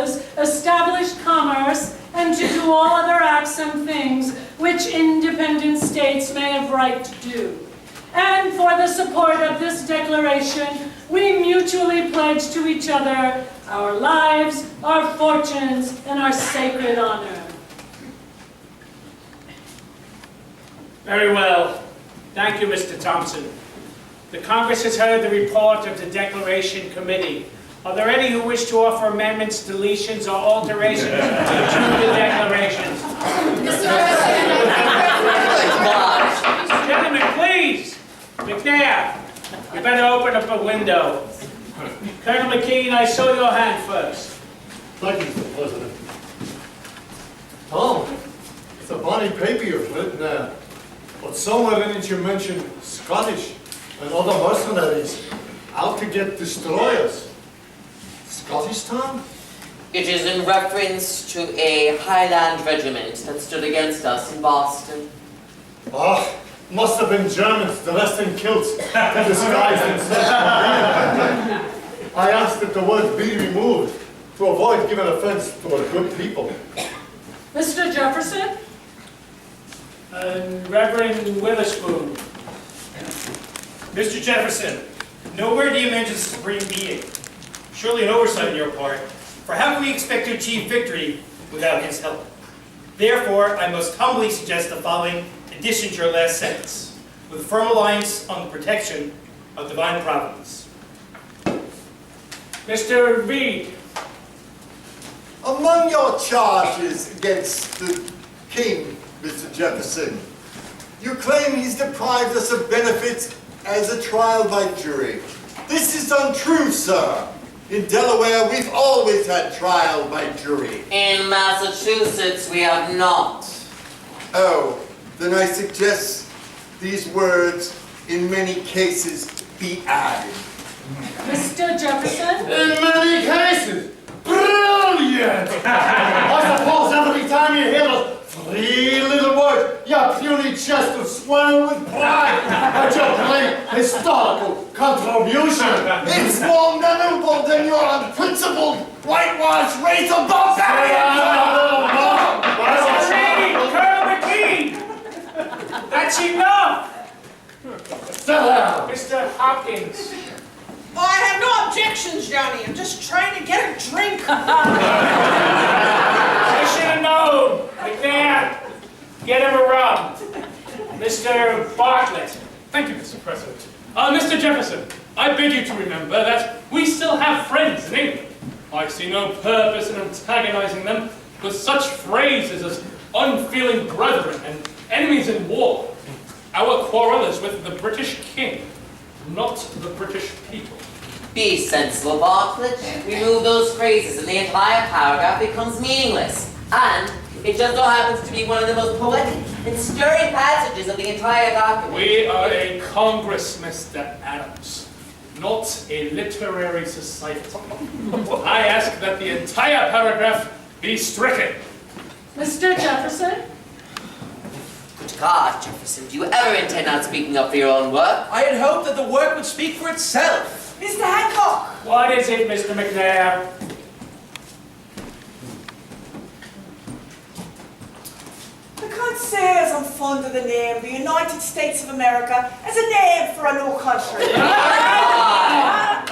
houses, establish commerce, and to do all other acts and things which independent states may have right to do. And for the support of this declaration, we mutually pledge to each other our lives, our fortunes, and our sacred honor. Very well. Thank you, Mr. Thompson. The Congress has heard the report of the Declaration Committee. Are there any who wish to offer amendments, deletions, or alterations to the declarations? Gentlemen, please! McNair, you better open up a window. Colonel McKean, I saw your hand first. Thank you, Mr. President. Tom, it's a bonny paper you've written there. But somewhere in it you mentioned Scottish and other mercenaries out to get destroyers. Scottish, Tom? It is in reference to a Highland regiment that stood against us in Boston. Oh, must have been Germans dressed in kilts to disguise themselves. I asked that the word be removed to avoid giving offense to our good people. Mr. Jefferson? Reverend Witherspoon. Mr. Jefferson, nowhere do you mention the Supreme Being. Surely an oversight on your part, for how can we expect to achieve victory without his help? Therefore, I most humbly suggest the following addition to your last sentence, with a firm reliance on the protection of divine providence. Mr. Reed. Among your charges against the king, Mr. Jefferson, you claim he's deprived us of benefits as a trial by jury. This is untrue, sir. In Delaware, we've always had trial by jury. In Massachusetts, we have not. Oh, then I suggest these words, in many cases, be added. Mr. Jefferson? In many cases, brilliant! I suppose every time you hear those three little words, your puny chest will swell with pride at your great historical contribution. It's more memorable than your unprincipled, whitewashed race of barbarians! Mr. Reed, Colonel McKean! That's enough! Sit down. Mr. Hopkins. I have no objections, Johnny. I'm just trying to get a drink. I should have known. McNair, get him a rub. Mr. Bartlett. Thank you, Mr. President. Mr. Jefferson, I beg you to remember that we still have friends in England. I see no purpose in antagonizing them with such phrases as unfeeling brethren and enemies in war. Our quarrel is with the British King, not the British people. Be sensible, Bartlett. Remove those phrases and the entire paragraph becomes meaningless. And it just so happens to be one of the most poetic and stirring passages of the entire document. We are a Congress, Mr. Adams, not a literary society. I ask that the entire paragraph be stricken. Mr. Jefferson? Good God, Jefferson, do you ever intend on speaking up for your own work? I had hoped that the work would speak for itself. Mr. Hancock! What is it, Mr. McNair? I can't say as I'm fond of the name the United States of America as a name for a new country.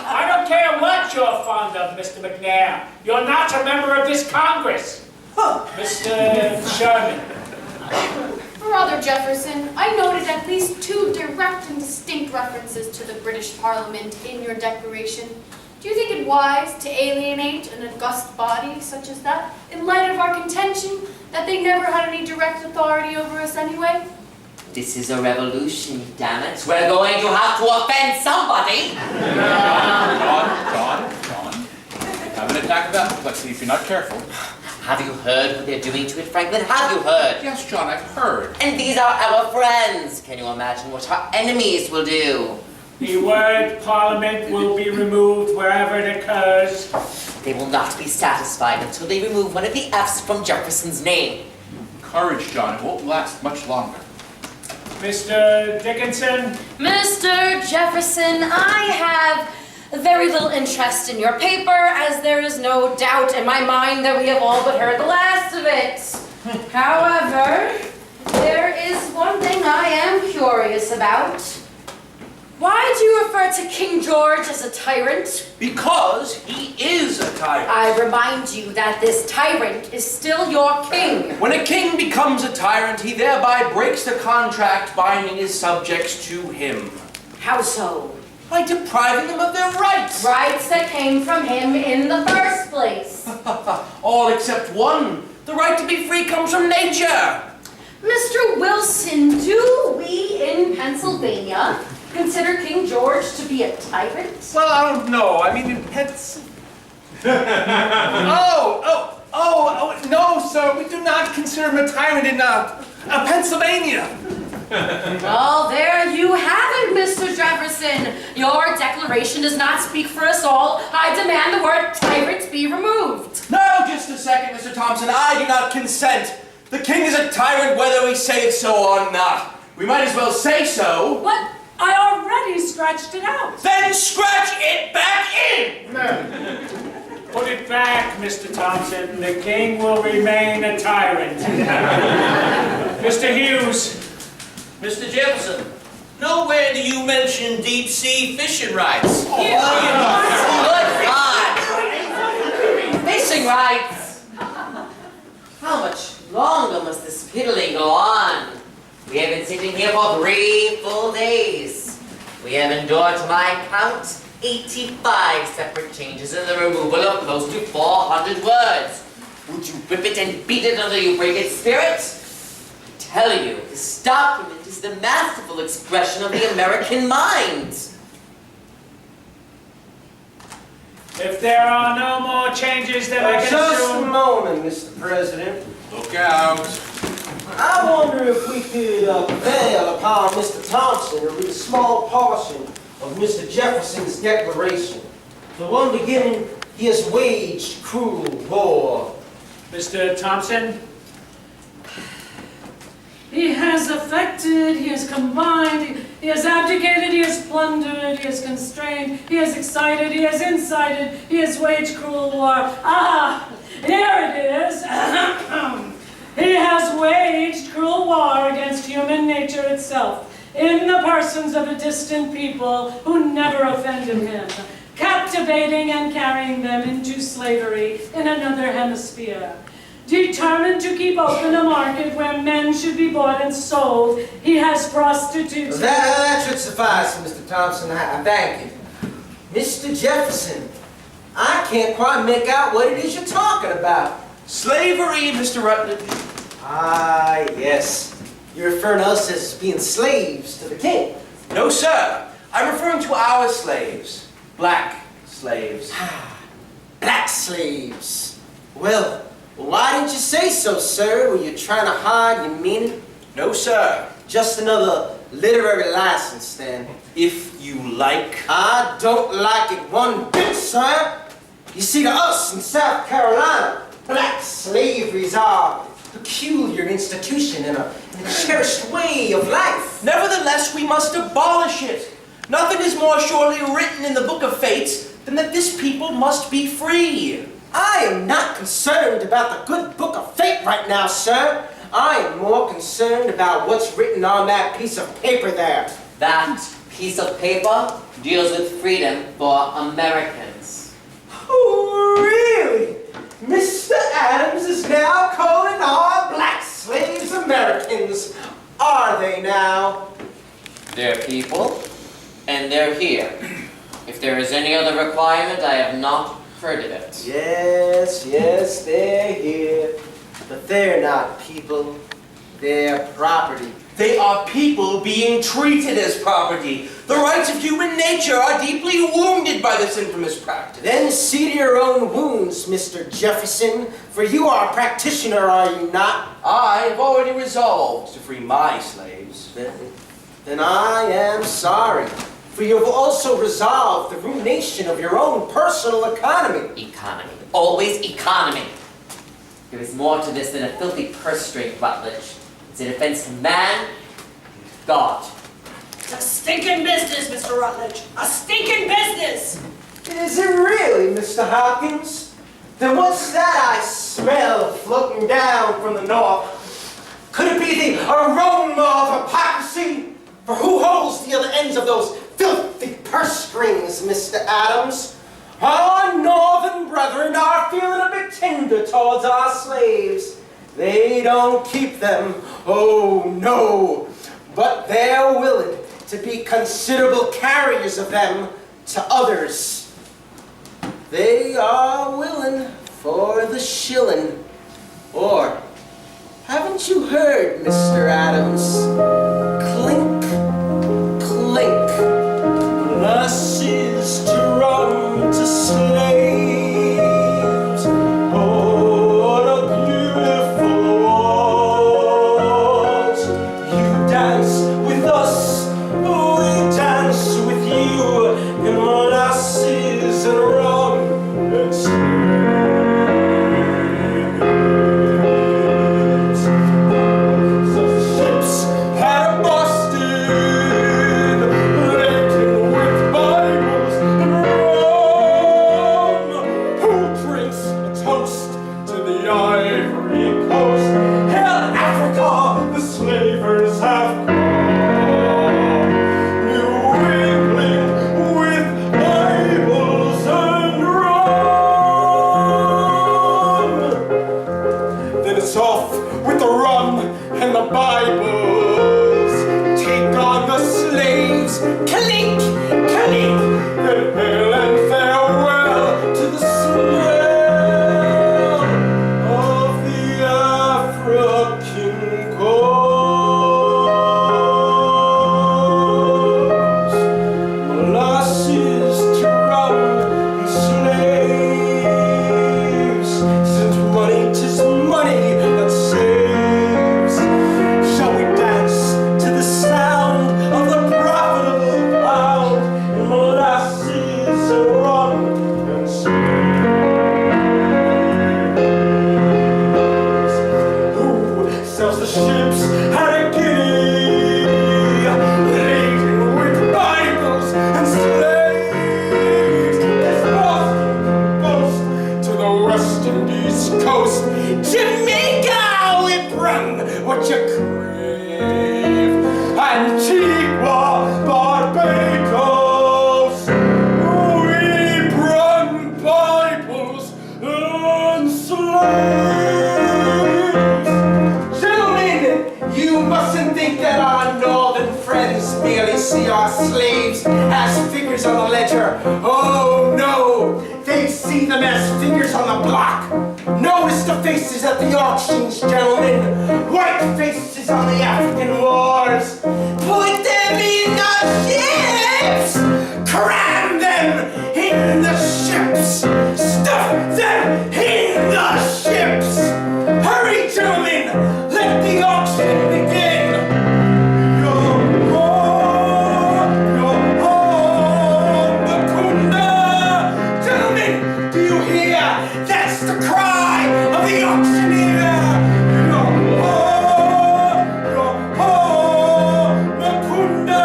I don't care what you're fond of, Mr. McNair. You're not a member of this Congress. Huh. Mr. Sherman. Brother Jefferson, I noted at least 2 direct and distinct references to the British Parliament in your declaration. Do you think it wise to alienate an august body such as that, in light of our contention that they never had any direct authority over us anyway? This is a revolution, damn it. We're going to have to offend somebody. John. Have an attack of apoplexy if you're not careful. Have you heard what they're doing to it, Franklin? Have you heard? Yes, John, I've heard. And these are our friends. Can you imagine what our enemies will do? The word Parliament will be removed wherever it occurs. They will not be satisfied until they remove one of the F's from Jefferson's name. Courage, John. It won't last much longer. Mr. Dickinson? Mr. Jefferson, I have very little interest in your paper, as there is no doubt in my mind that we have all but heard the last of it. However, there is one thing I am curious about. Why do you refer to King George as a tyrant? Because he is a tyrant. I remind you that this tyrant is still your king. When a king becomes a tyrant, he thereby breaks the contract binding his subjects to him. How so? By depriving them of their rights. Rights that came from him in the first place. All except one. The right to be free comes from nature. Mr. Wilson, do we in Pennsylvania consider King George to be a tyrant? Well, I don't know. I mean, in no, sir. We do not consider him a tyrant in Pennsylvania. Well, there you have it, Mr. Jefferson. Your declaration does not speak for us all. I demand the word tyrant be removed. No, just a second, Mr. Thompson. I do not consent. The king is a tyrant whether we say it so or not. We might as well say so. But I already scratched it out. Then scratch it back in! Put it back, Mr. Thompson. The king will remain a tyrant. Mr. Hughes. Mr. Jefferson, nowhere do you mention deep-sea fishing rights. Good God! Fishing rights! How much longer must this piddling go on? We have been sitting here for 3 full days. We have endured, to my count, 85 separate changes in the removal of close to 400 words. Would you whip it and beat it until you break its spirit? I tell you, this document is the masterful expression of the American mind. If there are no more changes, then I can Just a assume... moment, Mr. President. Look out. I wonder if we could prevail upon Mr. Thompson to read a small portion of Mr. Jefferson's declaration. The one beginning, he has waged cruel war. Mr. Thompson? He has affected, he has combined, he has abdicated, he has plundered, he has constrained, he has excited, he has incited, he has waged cruel war. Ah, here it is. He has waged cruel war against human nature itself, in the persons of a distant people who never offended him, captivating and carrying them into slavery in another hemisphere. Determined to keep open a market where men should be bought and sold, he has prostituted... That should suffice, Mr. Thompson. I thank you. Mr. Jefferson, I can't quite make out what it is you're talking about. Slavery, Mr. Rutledge. Ah, yes. You're referring to us as being slaves to the king. No, sir. I'm referring to our slaves. Black slaves. Black slaves. Well, why didn't you say so, sir? Were you trying to hide your meaning? No, sir. Just another literary license, then. If you like. I don't like it one bit, sir. You see, to us in South Carolina, black slavery is our peculiar institution and a cherished way of life. Nevertheless, we must abolish it. Nothing is more surely written in the Book of Fates than that this people must be free. I am not concerned about the good book of fate right now, sir. I am more concerned about what's written on that piece of paper there. That piece of paper deals with freedom for Americans. Oh, really? Mr. Adams is now calling all black slaves Americans. Are they now? They're people, and they're here. If there is any other requirement, I have not heard of it. Yes, they're here. But they're not people. They're property. They are people being treated as property. The rights of human nature are deeply wounded by this infamous practice. Then see to your own wounds, Mr. Jefferson, for you are a practitioner, are you not? I have already resolved to free my slaves. Then I am sorry, for you have also resolved the ruination of your own personal economy. Economy. Always economy. There is more to this than a filthy purse string, Rutledge. It's an offense to man, God. It's a stinking business, Mr. Rutledge. A stinking business! Is it really, Mr. Hopkins? Then what's that I smell floating down from the north? Could it be the aroma of hypocrisy? For who holds the other ends of those filthy purse strings, Mr. Adams? Our northern brethren are feeling a bit tender towards our slaves. They don't keep them, oh no, but they're willing to be considerable carriers of them to others. They are willing for the shilling. Or, haven't you heard, Mr. Adams? Clink, clink. Molasses to run to slaves. Oh, what a beautiful waltz. You dance with us, we dance with you in molasses and rum and slaves. So the ships had busted, laden with Bibles and rum. Who drinks a toast to the Ivory Coast? Hail Africa, the slavers have come. New England with Bibles and rum. Then it's off with the rum and the Bibles. Take on the slaves, clink, clink. Then hail and farewell to the smell of the African coast. Molasses to rum and slaves. Since money 'tis money that saves. Shall we dance to the sound of the profitable pound in molasses and rum and slaves? Who sells the ships at a guinea, laden with Bibles and slaves? This Boston boast to the West Indies coast, Jamaica we bring what you crave, Antigua, Barbados, we bring Bibles and slaves. Gentlemen, you mustn't think that our northern friends merely see our slaves as figures on the ledger. Oh no, they see them as figures on the block. Notice the faces at the auctions, gentlemen. White faces on the African wars. Put them in the ships! Cram them in the ships! Stuff them in the ships! Hurry, gentlemen! Let the auction begin! Yo-ho! Yo-ho! Makunda! Gentlemen, do you hear? That's the cry of the auctioneer! Yo-ho! Yo-ho! Makunda!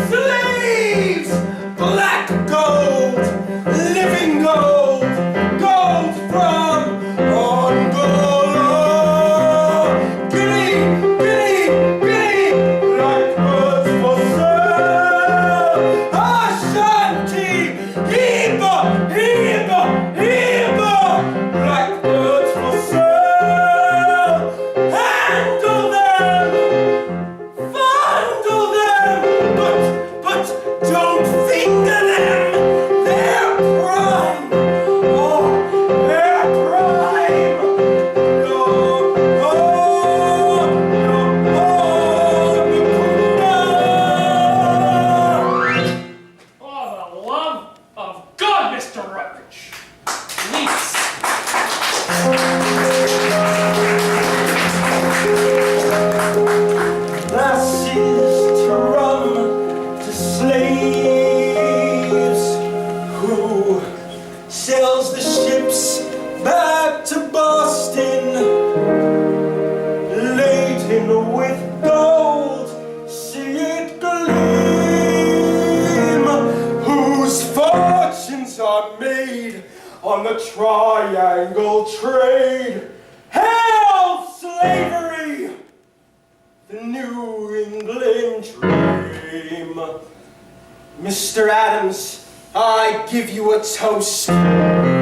Slaves! Black gold! Living the triangle trade. Hail slavery, the New England dream. Mr. Adams, I give you a toast.